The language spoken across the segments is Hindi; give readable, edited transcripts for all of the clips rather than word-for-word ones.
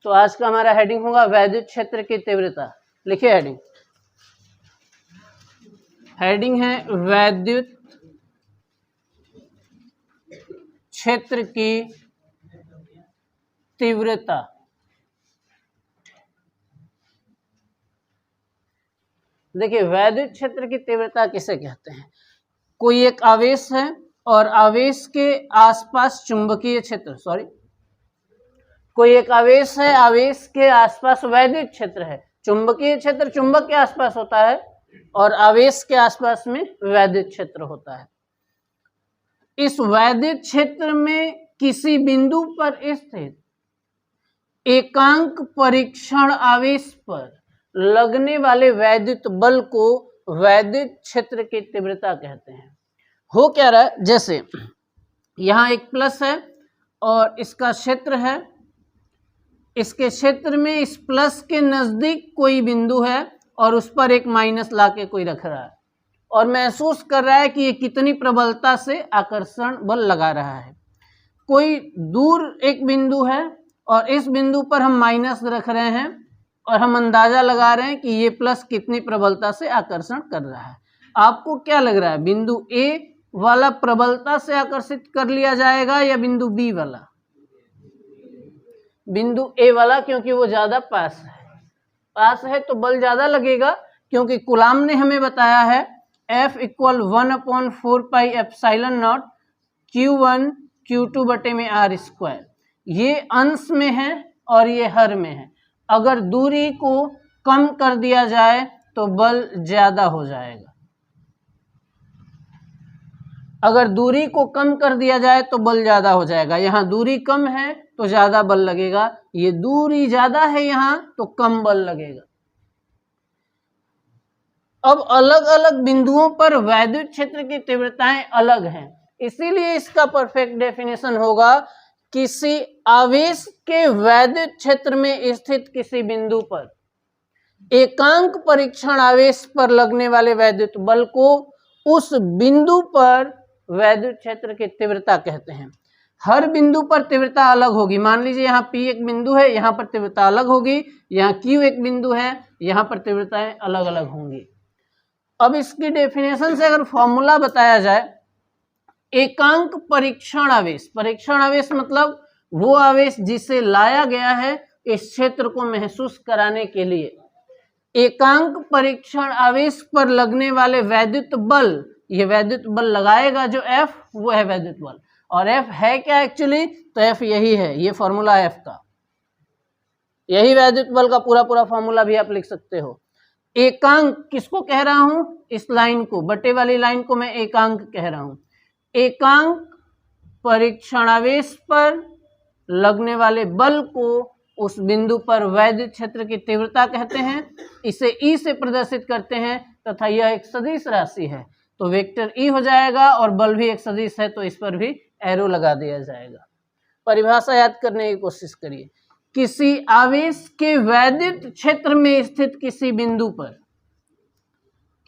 तो आज का हमारा हेडिंग होगा वैद्युत क्षेत्र की तीव्रता। लिखिए हेडिंग, हेडिंग है वैद्युत क्षेत्र की तीव्रता। देखिए वैद्युत क्षेत्र की तीव्रता किसे कहते हैं? कोई एक आवेश है और आवेश के आसपास चुंबकीय क्षेत्र, कोई एक आवेश है, आवेश के आसपास वैद्युत क्षेत्र है। चुंबकीय क्षेत्र चुंबक के आसपास होता है और आवेश के आसपास में वैद्युत क्षेत्र होता है। इस वैद्युत क्षेत्र में किसी बिंदु पर स्थित एकांक परीक्षण आवेश पर लगने वाले वैद्युत बल को वैद्युत क्षेत्र की तीव्रता कहते हैं। हो क्या रहा है, जैसे यहाँ एक प्लस है और इसका क्षेत्र है, इसके क्षेत्र में इस प्लस के नजदीक कोई बिंदु है और उस पर एक माइनस लाके कोई रख रहा है और महसूस कर रहा है कि ये कितनी प्रबलता से आकर्षण बल लगा रहा है। कोई दूर एक बिंदु है और इस बिंदु पर हम माइनस रख रहे हैं और हम अंदाजा लगा रहे हैं कि ये प्लस कितनी प्रबलता से आकर्षण कर रहा है। आपको क्या लग रहा है, बिंदु ए वाला प्रबलता से आकर्षित कर लिया जाएगा या बिंदु बी वाला? बिंदु ए वाला, क्योंकि वो ज्यादा पास है तो बल ज्यादा लगेगा, क्योंकि कूलाम ने हमें बताया है F = 1/4 pi epsilon not Q1 Q2 बटे में R²। ये अंश में है और ये हर में है। अगर दूरी को कम कर दिया जाए तो बल ज्यादा हो जाएगा। अगर दूरी को कम कर दिया जाए तो बल ज्यादा हो जाएगा। यहाँ दूरी कम है तो ज्यादा बल लगेगा, ये दूरी ज्यादा है यहाँ तो कम बल लगेगा। अब अलग अलग बिंदुओं पर वैद्युत क्षेत्र की तीव्रताएं अलग हैं, इसीलिए इसका परफेक्ट डेफिनेशन होगा किसी आवेश के वैद्युत क्षेत्र में स्थित किसी बिंदु पर एकांक परीक्षण आवेश पर लगने वाले वैद्युत बल को उस बिंदु पर वैद्युत क्षेत्र की तीव्रता कहते हैं। हर बिंदु पर तीव्रता अलग होगी। मान लीजिए यहाँ P एक बिंदु है, यहाँ पर तीव्रता अलग होगी, यहाँ Q एक बिंदु है, यहाँ पर तीव्रताएं अलग अलग होंगी। अब इसकी डेफिनेशन से अगर फॉर्मूला बताया जाए, एकांक परीक्षण आवेश, परीक्षण आवेश मतलब वो आवेश जिसे लाया गया है इस क्षेत्र को महसूस कराने के लिए। एकांक परीक्षण आवेश पर लगने वाले वैद्युत बल, ये वैद्युत बल लगाएगा जो F, वो है वैद्युत बल। और F है क्या एक्चुअली? तो F यही है, ये फॉर्मूला F का, यही वैद्युत बल का पूरा फॉर्मूला भी आप लिख सकते हो। एकांक किसको कह रहा हूं? इस लाइन को, बटे वाली लाइन को मैं एकांक कह रहा हूं। एकांक परीक्षण आवेश पर लगने वाले बल को उस बिंदु पर वैद्युत क्षेत्र की तीव्रता कहते हैं। इसे E से प्रदर्शित करते हैं तथा यह एक सदिश राशि है तो वेक्टर E हो जाएगा, और बल भी एक सदिश है तो इस पर भी एरो लगा दिया जाएगा। परिभाषा याद करने की कोशिश करिए। किसी आवेश के वैद्युत क्षेत्र में स्थित किसी बिंदु पर,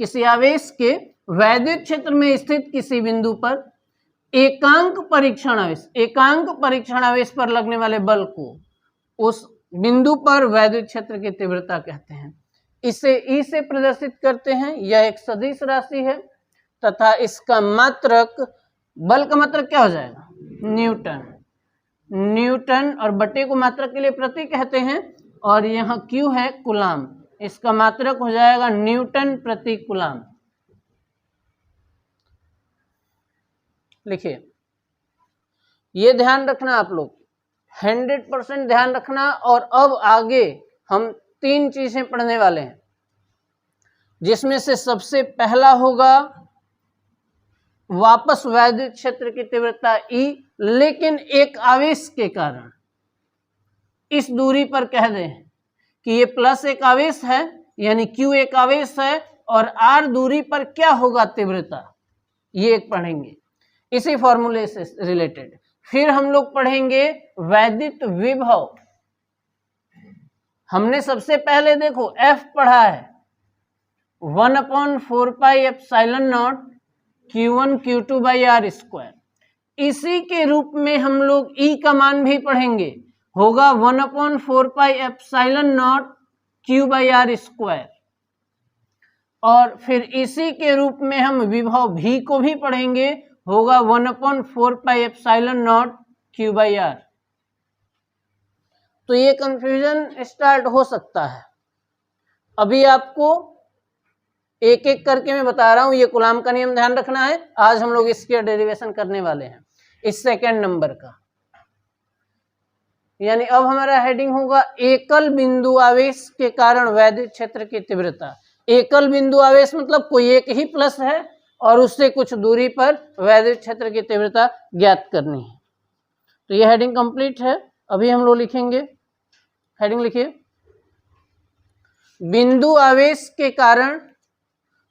किसी आवेश के वैद्युत क्षेत्र में स्थित किसी बिंदु पर एकांक परीक्षण आवेश, एकांक परीक्षण आवेश पर लगने वाले बल को उस बिंदु पर वैद्युत क्षेत्र की तीव्रता कहते हैं। इसे E से प्रदर्शित करते हैं, यह एक सदिश राशि है तथा इसका मात्रक, बल का मात्रक क्या हो जाएगा? न्यूटन, और बटे को मात्रक के लिए प्रति कहते हैं, और यहाँ Q है कूलाम, इसका मात्रक हो जाएगा न्यूटन प्रति कूलाम। लिखिए, ये ध्यान रखना आप लोग, 100% ध्यान रखना। और अब आगे हम 3 चीजें पढ़ने वाले हैं, जिसमें से सबसे पहला होगा वापस वैद्युत क्षेत्र की तीव्रता E, लेकिन एक आवेश के कारण। इस दूरी पर कह दें कि ये प्लस एक आवेश है, यानी Q एक आवेश है, और R दूरी पर क्या होगा तीव्रता, ये एक पढ़ेंगे इसी फॉर्मूले से रिलेटेड। फिर हम लोग पढ़ेंगे वैद्युत विभव। हमने सबसे पहले देखो F पढ़ा है 1/4 pi epsilon not Q1 Q2 R²। इसी के रूप में हम लोग E का मान भी पढ़ेंगे होगा 1/4πε0 Q/r²। और फिर इसी के रूप में हम विभव V को भी पढ़ेंगे, होगा 1/4πε0 Q/r। तो ये कंफ्यूजन स्टार्ट हो सकता है। अभी आपको एक एक करके मैं बता रहा हूं, ये कूलाम का नियम ध्यान रखना है। आज हम लोग इसके डेरिवेशन करने वाले हैं इस सेकेंड नंबर का। यानी अब हमारा हेडिंग होगा एकल बिंदु आवेश के कारण वैद्युत क्षेत्र की तीव्रता। एकल बिंदु आवेश मतलब कोई एक ही प्लस है और उससे कुछ दूरी पर वैद्युत क्षेत्र की तीव्रता ज्ञात करनी है। तो ये हेडिंग कंप्लीट है। अभी हम लोग लिखेंगे, हेडिंग लिखिए, बिंदु आवेश के कारण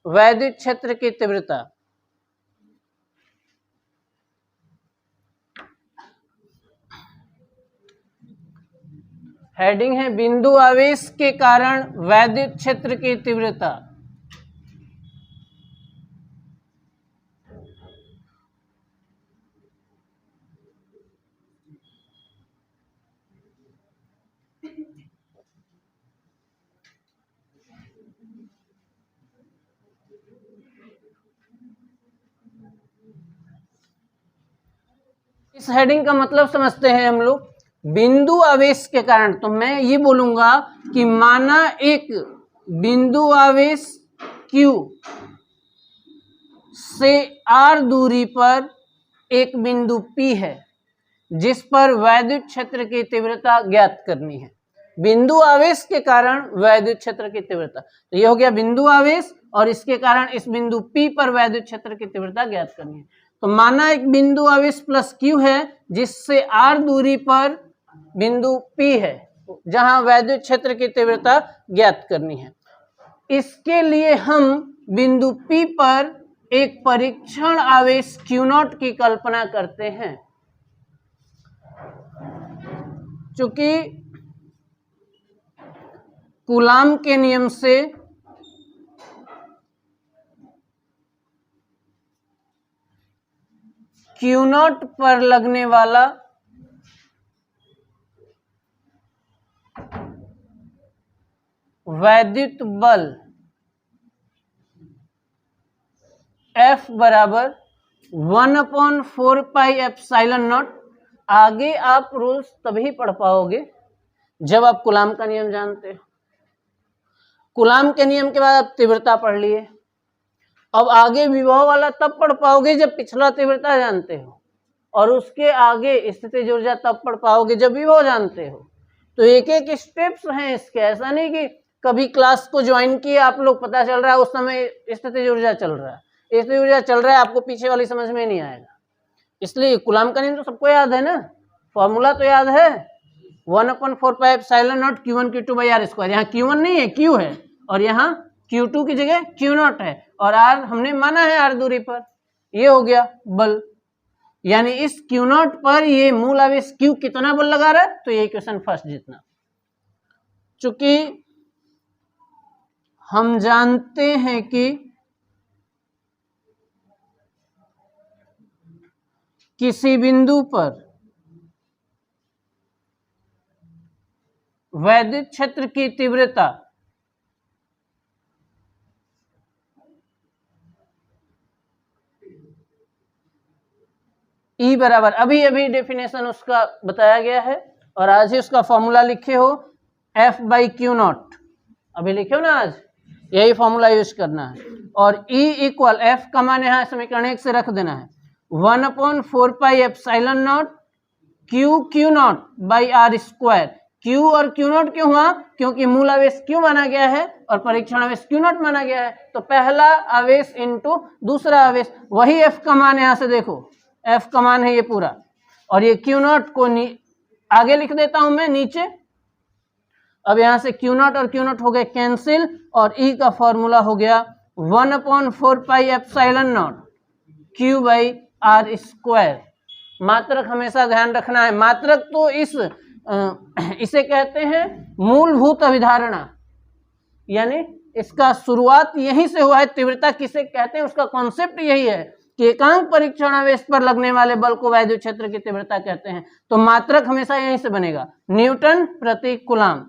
वैद्युत क्षेत्र की तीव्रता। हेडिंग है बिंदु आवेश के कारण वैद्युत क्षेत्र की तीव्रता। इस हेडिंग का मतलब समझते हैं हम लोग। बिंदु आवेश के कारण, तो मैं ये बोलूंगा कि माना एक बिंदु आवेश Q से R दूरी पर एक बिंदु P है जिस पर वैद्युत क्षेत्र की तीव्रता ज्ञात करनी है। बिंदु आवेश के कारण वैद्युत क्षेत्र की तीव्रता, तो ये हो गया बिंदु आवेश और इसके कारण इस बिंदु P पर वैद्युत क्षेत्र की तीव्रता ज्ञात करनी है। तो माना एक बिंदु आवेश प्लस Q है जिससे R दूरी पर बिंदु P है जहां वैद्युत क्षेत्र की तीव्रता ज्ञात करनी है। इसके लिए हम बिंदु P पर एक परीक्षण आवेश Q0 की कल्पना करते हैं। चूंकि कूलाम के नियम से Q0 पर लगने वाला वैद्युत बल F बराबर 1/4πε0। आगे आप रूल्स तभी पढ़ पाओगे जब आप कूलाम का नियम जानते हो। कूलाम के नियम के बाद आप तीव्रता पढ़ लिए, अब आगे विभव वाला तब पढ़ पाओगे जब पिछला तीव्रता जानते हो, और उसके आगे स्थितिज ऊर्जा तब पढ़ पाओगे जब विभव जानते हो। तो एक एक स्टेप्स हैं इसके। ऐसा नहीं कि कभी क्लास को ज्वाइन किए आप लोग, पता चल रहा है उस समय स्थितिज ऊर्जा चल रहा है, स्थितिज ऊर्जा चल रहा है, आपको पीछे वाली समझ में नहीं आएगा। इसलिए कूलाम का नियम तो सबको याद है ना, फॉर्मूला तो याद है, 1/4πε0 Q1 Q2/r²। यहाँ Q1 नहीं है, Q है, और यहाँ Q2 की जगह Q0 है, और R हमने माना है R दूरी पर। ये हो गया बल, यानी इस Q0 पर ये मूल आवेश Q कितना बल लगा रहा है, तो ये क्वेश्चन फर्स्ट जितना। चूंकि हम जानते हैं कि किसी बिंदु पर वैद्युत क्षेत्र की तीव्रता E बराबर, अभी अभी डेफिनेशन उसका बताया गया है और आज ही उसका फॉर्मूला लिखे हो, F/Q0। अभी लिखे हो ना, आज यही फॉर्मूला यूज करना है। और E इक्वल F का मान यहाँ समीकरण 1 से रख देना है, 1/4πε0 Q0/r²। Q और Q0 क्यों हुआ? क्योंकि मूल आवेश Q माना गया है और परीक्षण आवेश Q0 माना गया है, तो पहला आवेश इनटू दूसरा आवेश। वही F का मान यहाँ से देखो, F का मान है ये पूरा, और ये Q0 को आगे लिख देता हूं मैं नीचे। अब यहां से Q0 और Q0 हो गए कैंसिल, और E का फॉर्मूला हो गया 1/4πε0 Q/r²। मात्रक हमेशा ध्यान रखना है। मात्रक तो इसे कहते हैं मूलभूत अभिधारणा, यानी इसका शुरुआत यहीं से हुआ है। तीव्रता किसे कहते हैं उसका कॉन्सेप्ट यही है कि एकांक परीक्षण आवेश पर लगने वाले बल को वैद्युत क्षेत्र की तीव्रता कहते हैं। तो मात्रक हमेशा यहीं से बनेगा, न्यूटन प्रति कूलाम,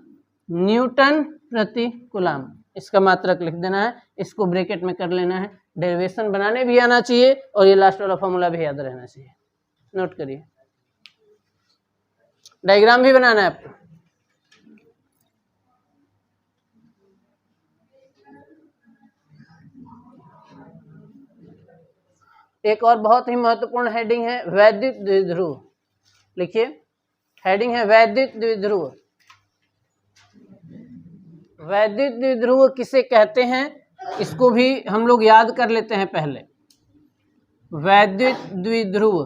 न्यूटन प्रति कूलाम, इसका मात्रक लिख देना है, इसको ब्रैकेट में कर लेना है। डेरिवेशन बनाने भी आना चाहिए और ये लास्ट वाला फॉर्मूला भी याद रहना चाहिए। नोट करिए, डायग्राम भी बनाना है आपको। एक और बहुत ही महत्वपूर्ण हेडिंग है वैद्युत द्विध्रुव, लिखिए हेडिंग है वैद्युत द्विध्रुव। वैद्युत द्विध्रुव किसे कहते हैं इसको भी हम लोग याद कर लेते हैं पहले। वैद्युत द्विध्रुव,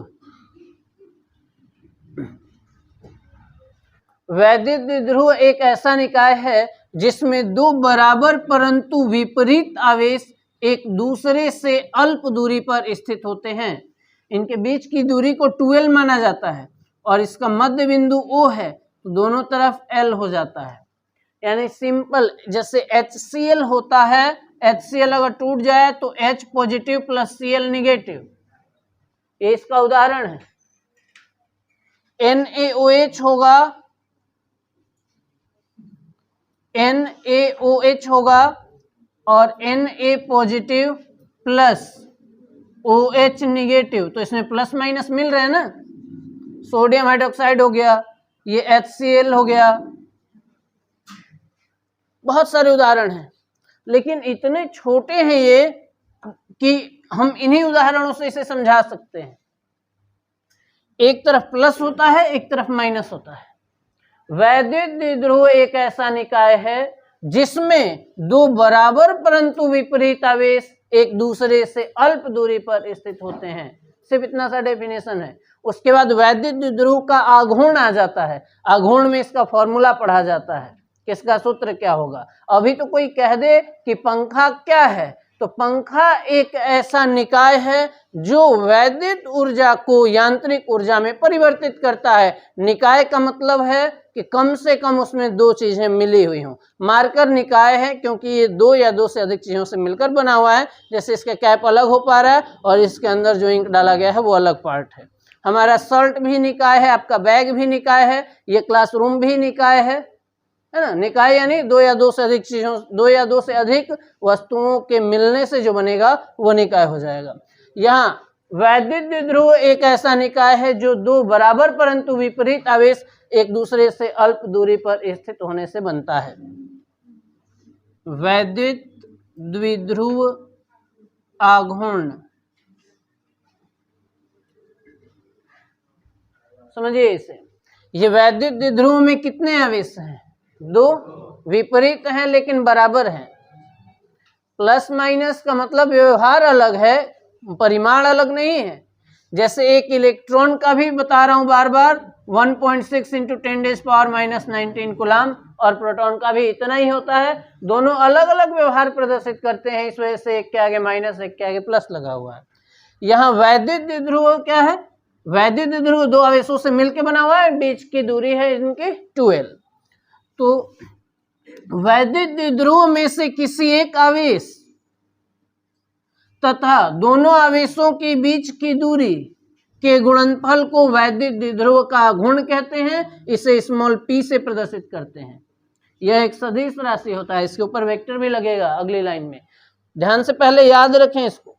वैद्युत द्विध्रुव एक ऐसा निकाय है जिसमें दो बराबर परंतु विपरीत आवेश एक दूसरे से अल्प दूरी पर स्थित होते हैं। इनके बीच की दूरी को 2L माना जाता है और इसका मध्य बिंदु O है, तो दोनों तरफ L हो जाता है। यानी सिंपल, जैसे HCl होता है, HCl अगर टूट जाए तो H positive plus Cl negative, ये इसका उदाहरण है। NaOH होगा, NaOH होगा और Na positive plus OH negative, तो इसमें प्लस माइनस मिल रहे हैं ना। सोडियम हाइड्रोक्साइड हो गया, ये HCl हो गया, बहुत सारे उदाहरण हैं, लेकिन इतने छोटे हैं ये कि हम इन्हीं उदाहरणों से इसे समझा सकते हैं। एक तरफ प्लस होता है, एक तरफ माइनस होता है। वैद्युत द्विध्रुव एक ऐसा निकाय है जिसमें दो बराबर परंतु विपरीत आवेश एक दूसरे से अल्प दूरी पर स्थित होते हैं। सिर्फ इतना सा डेफिनेशन है। उसके बाद वैद्युत द्विध्रुव का आघूर्ण आ जाता है। आघूर्ण में इसका फॉर्मूला पढ़ा जाता है, किसका सूत्र क्या होगा। अभी तो कोई कह दे कि पंखा क्या है, तो पंखा एक ऐसा निकाय है जो वैद्युत ऊर्जा को यांत्रिक ऊर्जा में परिवर्तित करता है। निकाय का मतलब है कि कम से कम उसमें दो चीजें मिली हुई हों। मार्कर निकाय है क्योंकि ये दो या दो से अधिक चीजों से मिलकर बना हुआ है, जैसे इसका कैप अलग हो पा रहा है और इसके अंदर जो इंक डाला गया है वो अलग पार्ट है। हमारा शर्ट भी निकाय है, आपका बैग भी निकाय है, ये क्लासरूम भी निकाय है ना। निकाय यानी दो या दो से अधिक चीजों, दो या दो से अधिक वस्तुओं के मिलने से जो बनेगा वो निकाय हो जाएगा। यहाँ वैद्युत द्विध्रुव एक ऐसा निकाय है जो दो बराबर परंतु विपरीत आवेश एक दूसरे से अल्प दूरी पर स्थित होने से बनता है। वैद्युत द्विध्रुव आघूर्ण, समझिए इसे। ये वैद्युत द्विध्रुव में कितने आवेश हैं? दो, विपरीत हैं लेकिन बराबर हैं। प्लस माइनस का मतलब व्यवहार अलग है, परिमाण अलग नहीं है। जैसे एक इलेक्ट्रॉन का भी बता रहा हूं बार बार, 1.6 × 10⁻⁻⁹ कूलाम, और प्रोटॉन का भी इतना ही होता है। दोनों अलग अलग व्यवहार प्रदर्शित करते हैं, इस वजह से एक के आगे माइनस, एक के आगे प्लस लगा हुआ है। यहाँ वैद्युत द्विध्रुव क्या है? वैद्युत द्विध्रुव दो आवेशों से मिलकर बना हुआ है, बीच की दूरी है इनकी 2L। तो वैद्युत द्विध्रुव में से किसी एक आवेश तथा दोनों आवेशों के बीच की दूरी के गुणनफल को वैद्युत द्विध्रुव का आघूर्ण कहते हैं। इसे स्मॉल p से प्रदर्शित करते हैं। यह एक सदिश राशि होता है, इसके ऊपर वेक्टर भी लगेगा अगली लाइन में, ध्यान से पहले याद रखें इसको।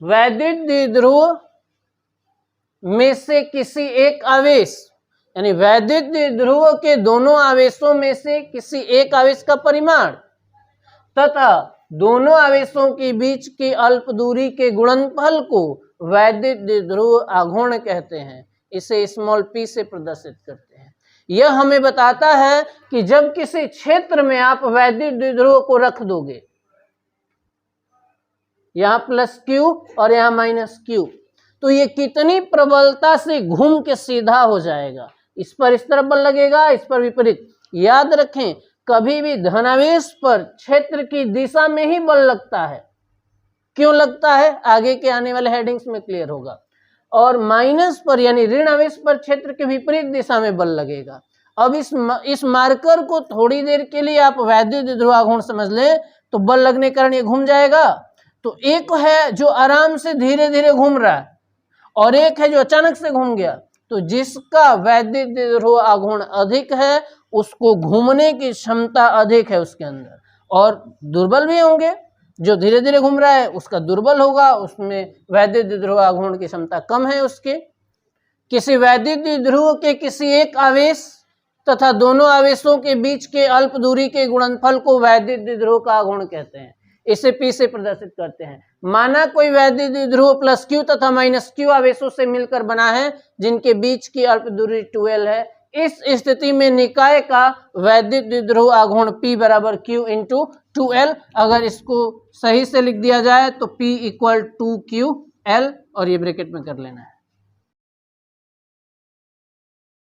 वैद्युत द्विध्रुव में से किसी एक आवेश, यानी वैद्युत द्विध्रुव के दोनों आवेशों में से किसी एक आवेश का परिमाण तथा दोनों आवेशों के बीच की अल्प दूरी के गुणनफल को वैद्युत द्विध्रुव आघूर्ण कहते हैं। इसे स्मॉल p से प्रदर्शित करते हैं। यह हमें बताता है कि जब किसी क्षेत्र में आप वैद्युत द्विध्रुव को रख दोगे, यहां +q और यहां -q, तो ये कितनी प्रबलता से घूम के सीधा हो जाएगा। इस पर इस तरफ बल लगेगा, इस पर विपरीत। याद रखें, कभी भी धनावेश पर क्षेत्र की दिशा में ही बल लगता है। क्यों लगता है, आगे के आने वाले हेडिंग्स में क्लियर होगा। और माइनस पर यानी ऋण आवेश पर क्षेत्र के विपरीत दिशा में बल लगेगा। अब इस मार्कर को थोड़ी देर के लिए आप वैद्युत द्विध्रुव आघूर्ण समझ लें, तो बल लगने के कारण ये घूम जाएगा। तो एक है जो आराम से धीरे धीरे घूम रहा है और एक है जो अचानक से घूम गया। तो जिसका वैद्युत द्विध्रुव आघूर्ण अधिक है उसको घूमने की क्षमता अधिक है उसके अंदर, और दुर्बल भी होंगे। जो धीरे धीरे घूम रहा है उसका दुर्बल होगा, उसमें वैद्युत द्विध्रुव आघूर्ण की क्षमता कम है उसके। किसी वैद्युत द्विध्रुव के किसी एक आवेश तथा दोनों आवेशों के बीच के अल्प दूरी के गुणनफल को वैद्युत द्विध्रुव का आघूर्ण कहते हैं। इसे P से प्रदर्शित करते हैं। माना कोई वैद्युत द्विध्रुव प्लस Q तथा माइनस Q आवेशों से मिलकर बना है जिनके बीच की अल्प दूरी 2L है। इस स्थिति में निकाय का वैद्युत द्विध्रुव आघूर्ण P बराबर Q इंटू 2L। अगर इसको सही से लिख दिया जाए तो P इक्वल 2QL, और ये ब्रैकेट में कर लेना है।